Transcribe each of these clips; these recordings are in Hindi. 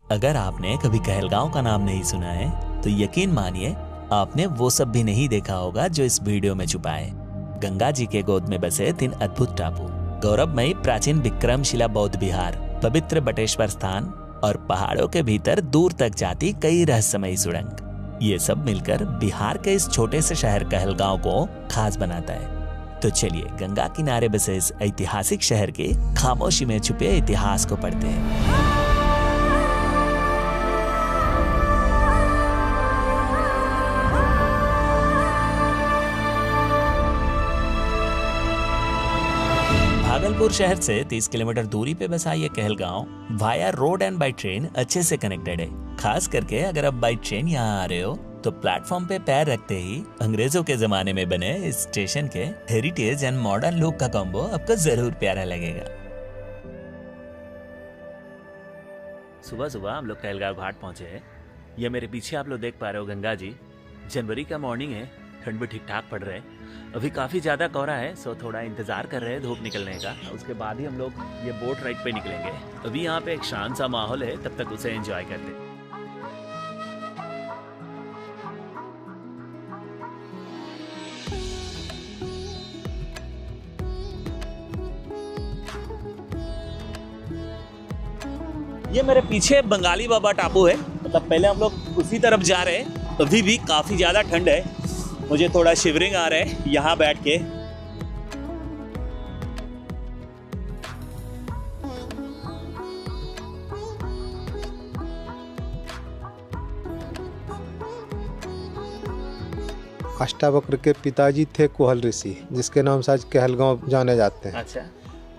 अगर आपने कभी कहलगांव का नाम नहीं सुना है तो यकीन मानिए आपने वो सब भी नहीं देखा होगा जो इस वीडियो में छुपा है। गंगा जी के गोद में बसे 3 अद्भुत टापू, गौरवमयी प्राचीन विक्रमशिला बौद्ध विहार, पवित्र बटेश्वर स्थान और पहाड़ों के भीतर दूर तक जाती कई रहस्यमयी सुरंग, ये सब मिलकर बिहार के इस छोटे से शहर कहलगांव को खास बनाता है। तो चलिए गंगा किनारे बसे इस ऐतिहासिक शहर के खामोशी में छुपे इतिहास को पढ़ते हैं। भागलपुर शहर से 30 किलोमीटर दूरी पे बसा ये Kahalgaon via road and by train अच्छे से कनेक्टेड है। खास करके अगर आप बाई ट्रेन यहाँ आ रहे हो तो प्लेटफॉर्म पे पैर रखते ही अंग्रेजों के जमाने में बने इस स्टेशन के हेरिटेज एंड मॉडर्न लुक का कॉम्बो आपको जरूर प्यारा लगेगा। सुबह सुबह हम लोग कहलगांव घाट पहुंचे हैं। ये मेरे पीछे आप लोग देख पा रहे हो गंगा जी। जनवरी का मॉर्निंग है, ठंड भी ठीक ठाक पड़ रहा है। अभी काफी ज्यादा कोहरा है, सो थोड़ा इंतजार कर रहे हैं धूप निकलने का। उसके बाद ही हम लोग ये बोट राइड पे निकलेंगे। अभी यहाँ पे एक शांत सा माहौल है, तब तक उसे एंजॉय करते हैं। ये मेरे पीछे बंगाली बाबा टापू है, मतलब पहले हम लोग उसी तरफ जा रहे हैं। अभी भी काफी ज्यादा ठंड है, मुझे थोड़ा शिवरिंग आ रहा है यहाँ बैठ के। अष्टावक्र के पिताजी थे कोहल ऋषि, जिसके नाम से आज कहलगांव जाने जाते हैं। अच्छा।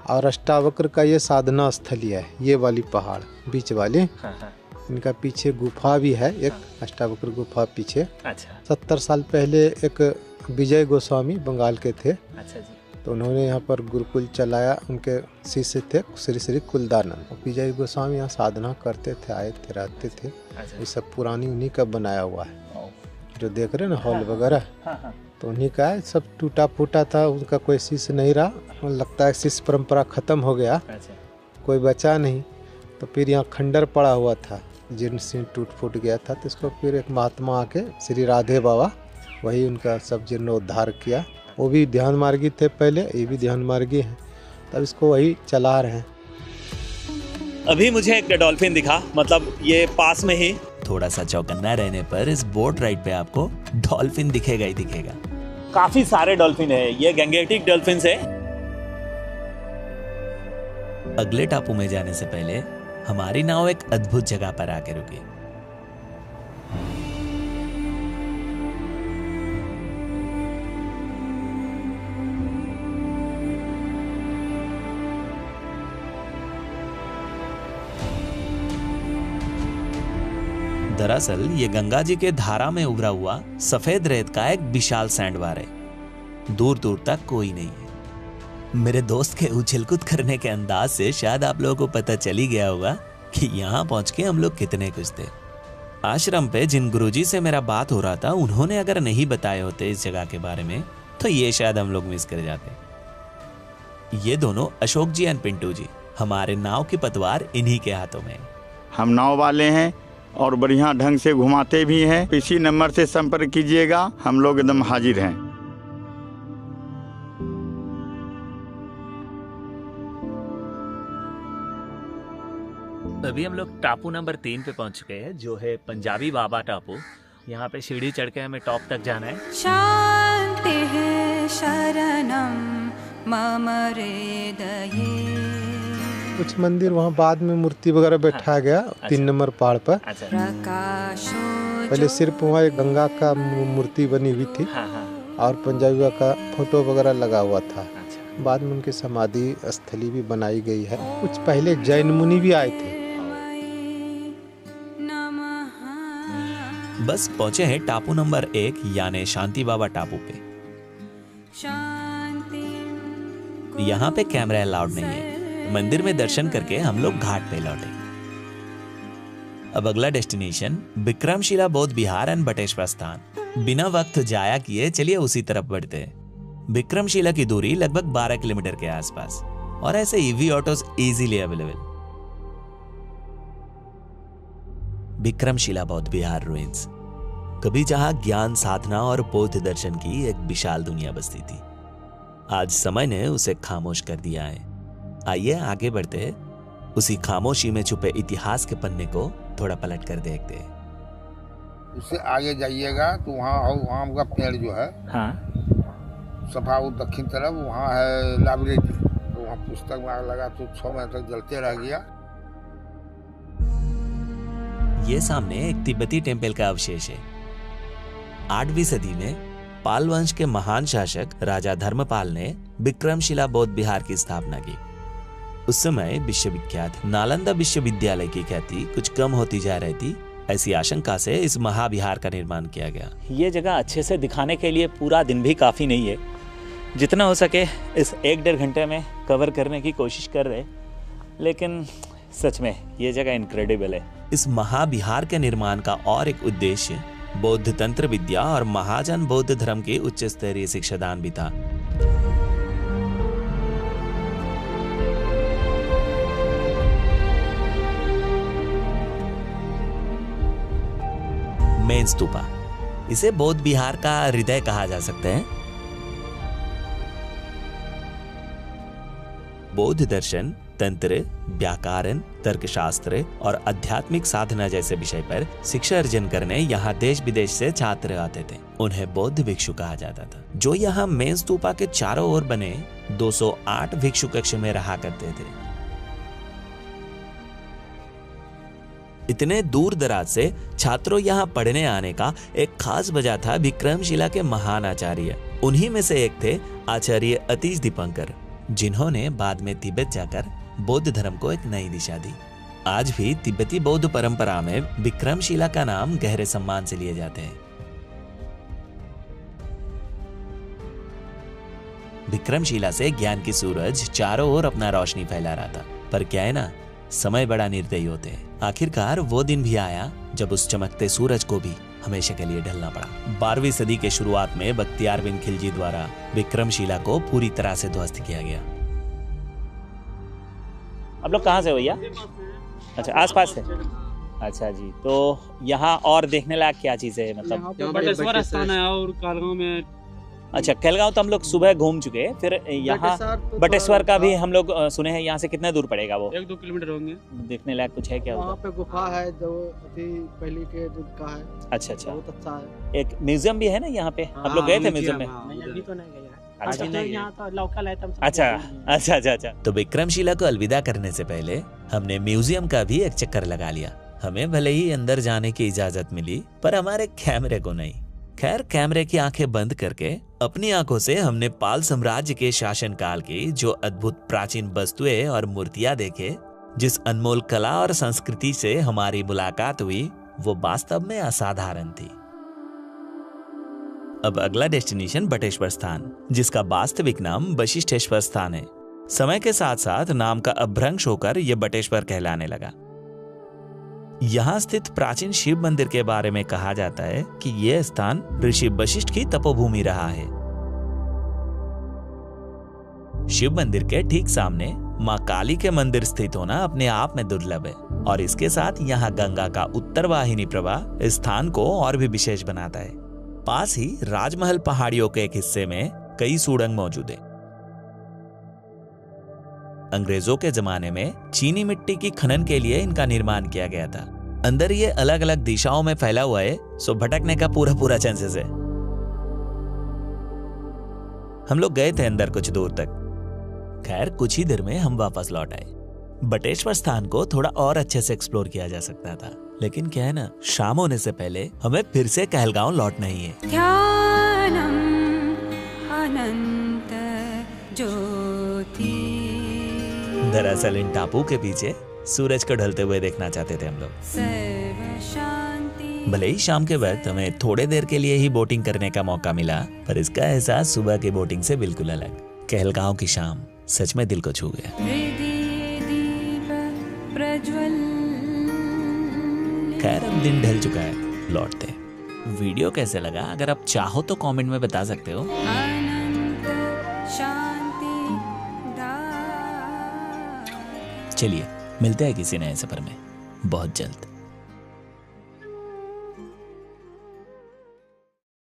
और अष्टावक्र का ये साधना स्थली है, ये वाली पहाड़ बीच वाली। हाँ हाँ। इनका पीछे गुफा भी है एक, अष्टावक्र गुफा पीछे। अच्छा। 70 साल पहले एक विजय गोस्वामी बंगाल के थे। अच्छा जी। तो उन्होंने यहाँ पर गुरुकुल चलाया, उनके शिष्य थे श्री श्री कुलदानंद। विजय गोस्वामी यहाँ साधना करते थे, आए थे, रहते थे। अच्छा। ये सब पुरानी उन्हीं का बनाया हुआ है, जो देख रहे हैं ना हॉल वगैरह। तो उन्हीं का है, सब टूटा फूटा था, उनका कोई शिष्य नहीं रहा। लगता है शिष्य परंपरा खत्म हो गया। अच्छा। कोई कोई बचा नहीं। तो फिर यहाँ खंडर पड़ा हुआ था, जीर्ण सिंह टूट फूट गया था। तो इसको फिर एक महात्मा आके श्री राधे बाबा, वही उनका सब जीर्णोद्धार किया। वो भी ध्यान मार्गी थे पहले, ये भी ध्यान मार्गी हैं, तब इसको वही चला रहे हैं। अभी मुझे एक डॉल्फिन दिखा, मतलब ये पास में ही। थोड़ा सा चौकन्ना रहने पर इस बोट राइड पे आपको डॉल्फिन दिखेगा ही दिखेगा। काफी सारे डॉल्फिन है, ये गैंगेटिक डॉल्फिन है। अगले टापू में जाने से पहले हमारी नाव एक अद्भुत जगह पर आके रुकी। दरअसल ये गंगा जी के धारा में उभरा हुआ सफेद रेत का एक विशाल सैंडबार है। दूर दूर तक कोई नहीं है। मेरे दोस्त के उछल-कूद करने के अंदाज से शायद आप लोगों को पता चल ही गया होगा कि यहाँ पहुंच के हम लोग कितने खुश थे। आश्रम पे जिन गुरुजी से मेरा बात हो रहा था, उन्होंने अगर नहीं बताए होते इस जगह के बारे में तो ये शायद हम लोग मिस कर जाते। ये दोनों अशोक जी एंड पिंटू जी, हमारे नाव की पतवार इन्हीं के हाथों में। हम नाव वाले हैं और बढ़िया ढंग से घुमाते भी हैं। इसी नंबर से संपर्क कीजिएगा, हम लोग एकदम हाजिर हैं। अभी हम लोग टापू नंबर 3 पे पहुंच चुके हैं, जो है पंजाबी बाबा टापू। यहाँ पे सीढ़ी चढ़ के हमें टॉप तक जाना है। शांति है शरणम मम हृदये। कुछ मंदिर वहाँ बाद में मूर्ति वगैरह बैठा गया। 3 नंबर पहाड़ पर। अच्छा। पहले सिर्फ वहाँ एक गंगा का मूर्ति बनी हुई थी। हाँ हाँ। और पंजाबी का फोटो वगैरह लगा हुआ था। अच्छा। बाद में उनकी समाधि स्थली भी बनाई गई है। कुछ पहले जैन मुनि भी आए थे। बस पहुंचे हैं टापू नंबर 1 यानी शांति बाबा टापू पे। यहाँ पे कैमरा अलाउड नहीं है। मंदिर में दर्शन करके हम लोग घाट पे लौटे। अब अगला डेस्टिनेशन विक्रमशिला बौद्ध विहार एंड बटेश्वर स्थान। बिना वक्त जाया किए चलिए उसी तरफ बढ़ते हैं। विक्रमशिला की दूरी लगभग 12 किलोमीटर के आसपास और ऐसे EV autos easily available. Vikramshila बौद्ध विहार रुइंस। कभी जहां ज्ञान साधना और बौद्ध दर्शन की एक विशाल दुनिया बसती थी, आज समय ने उसे खामोश कर दिया है। आइए आगे बढ़ते उसी खामोशी में छुपे इतिहास के पन्ने को थोड़ा पलट कर देखते हैं। उससे आगे जाइएगा तो वहाँ आम का पेड़ जो है, हाँ, सफा वो दक्षिण तरफ, वहाँ है लाइब्रेरी। तो वहाँ पुस्तक में आग लगा तो 6 महीने तक जलते रह गया। ये सामने एक तिब्बती टेम्पल का अवशेष है। 8वीं सदी में पाल वंश के महान शासक राजा धर्मपाल ने विक्रमशिला बौद्ध विहार की स्थापना की। उस समय विश्वविख्यात नालंदा विश्वविद्यालय की ख्याति कुछ कम होती जा रही थी। ऐसी आशंका से इस महाविहार का निर्माण किया गया। ये जगह अच्छे से दिखाने के लिए पूरा दिन भी काफ़ी नहीं है। जितना हो सके इस 1-1.5 घंटे में कवर करने की कोशिश कर रहे, लेकिन सच में ये जगह इनक्रेडिबल है। इस महाविहार के निर्माण का और एक उद्देश्य बौद्ध तंत्र विद्या और महाजन बौद्ध धर्म के उच्च स्तरीय शिक्षादान भी था। मेन स्तूपा, इसे बौद्ध विहार का हृदय कहा जा सकता है। बौद्ध दर्शन, तंत्र, व्याकरण, तर्कशास्त्र और आध्यात्मिक साधना जैसे विषय पर शिक्षा अर्जन करने यहाँ देश विदेश से छात्र आते थे। उन्हें बौद्ध भिक्षु कहा जाता था, जो यहाँ मेन स्तूपा के चारों ओर बने 208 भिक्षु कक्ष में रहा करते थे। इतने दूर दराज से छात्रों यहाँ पढ़ने आने का एक खास वजह था विक्रमशिला के महान आचार्य। उन्हीं में से एक थे आचार्य अतीश दीपंकर, जिन्होंने बाद में तिब्बत जाकर बौद्ध धर्म को एक नई दिशा दी। आज भी तिब्बती बौद्ध परंपरा में विक्रमशिला का नाम गहरे सम्मान से लिए जाते हैं। विक्रमशिला से ज्ञान की सूरज चारों ओर अपना रोशनी फैला रहा था। पर क्या है ना, समय बड़ा निर्दयी होते हैं। आखिरकार वो दिन भी आया जब उस चमकते सूरज को भी हमेशा के लिए ढलना पड़ा। 12वीं सदी के शुरुआत में बख्तियार बिन खिलजी द्वारा विक्रमशिला को पूरी तरह से ध्वस्त किया गया। आप लोग कहाँ से हो भैया? अच्छा, आसपास से। अच्छा जी, तो यहाँ और देखने लायक क्या चीज़ है? मतलब बटेश्वर स्थान है और कालगांव में। अच्छा, कहलगांव तो हम लोग सुबह घूम चुके हैं। फिर यहाँ बटेश्वर का भी हम लोग सुने हैं। यहाँ से कितना दूर पड़ेगा वो? 1-2 किलोमीटर होंगे। देखने लायक कुछ है क्या? वहाँ पे गुफा है जो अभी पहले के युग का है। अच्छा अच्छा, बहुत अच्छा है। एक म्यूजियम भी है ना यहाँ पे? आप लोग गए थे म्यूजियम में? अभी तो नहीं गया। अच्छा यहाँ तो लोकल है। अच्छा अच्छा अच्छा अच्छा। तो विक्रमशिला को अलविदा करने से पहले हमने म्यूजियम का भी एक चक्कर लगा लिया। हमें भले ही अंदर जाने की इजाजत मिली, पर हमारे कैमरे को नहीं। खैर, कैमरे की आंखें बंद करके अपनी आंखों से हमने पाल साम्राज्य के शासनकाल की जो अद्भुत प्राचीन वस्तुएं और मूर्तियां देखे। जिस अनमोल कला और संस्कृति से हमारी मुलाकात हुई वो वास्तव में असाधारण थी। अब अगला डेस्टिनेशन बटेश्वर स्थान, जिसका वास्तविक नाम वशिष्ठेश्वर स्थान है। समय के साथ साथ नाम का अपभ्रंश होकर यह बटेश्वर कहलाने लगा। यहाँ स्थित प्राचीन शिव मंदिर के बारे में कहा जाता है कि यह स्थान ऋषि वशिष्ठ की तपोभूमि रहा है। शिव मंदिर के ठीक सामने मां काली के मंदिर स्थित होना अपने आप में दुर्लभ है, और इसके साथ यहाँ गंगा का उत्तर वाहिनी प्रवाह इस स्थान को और भी विशेष बनाता है। पास ही राजमहल पहाड़ियों के एक हिस्से में कई सुड़ंग मौजूद है। अंग्रेजों के जमाने में चीनी मिट्टी की खनन के लिए इनका निर्माण किया गया था। अंदर ये अलग अलग दिशाओं में फैला हुआ है, सो भटकने का पूरा चांसेस है। हम लोग गए थे अंदर कुछ दूर तक। खैर, कुछ ही देर में हम वापस लौट आए। बटेश्वर स्थान को थोड़ा और अच्छे से एक्सप्लोर किया जा सकता था, लेकिन क्या है ना, शाम होने से पहले हमें फिर से कहलगांव लौटना ही है। ध्यानम अनंत ज्योति। दरअसल इन टापू के पीछे सूरज को ढलते हुए देखना चाहते थे हम लोग। सर्व शांति। भले ही शाम के वक्त हमें थोड़े देर के लिए ही बोटिंग करने का मौका मिला, पर इसका एहसास सुबह की बोटिंग से बिल्कुल अलग। कहलगांव की शाम सच में दिल को छू गया। हृदय दीप प्रज्वल। खैर, अब दिन ढल चुका है, लौटते। वीडियो कैसे लगा अगर आप चाहो तो कमेंट में बता सकते हो। अनंत शांति दा। चलिए मिलते हैं किसी नए सफर में बहुत जल्द।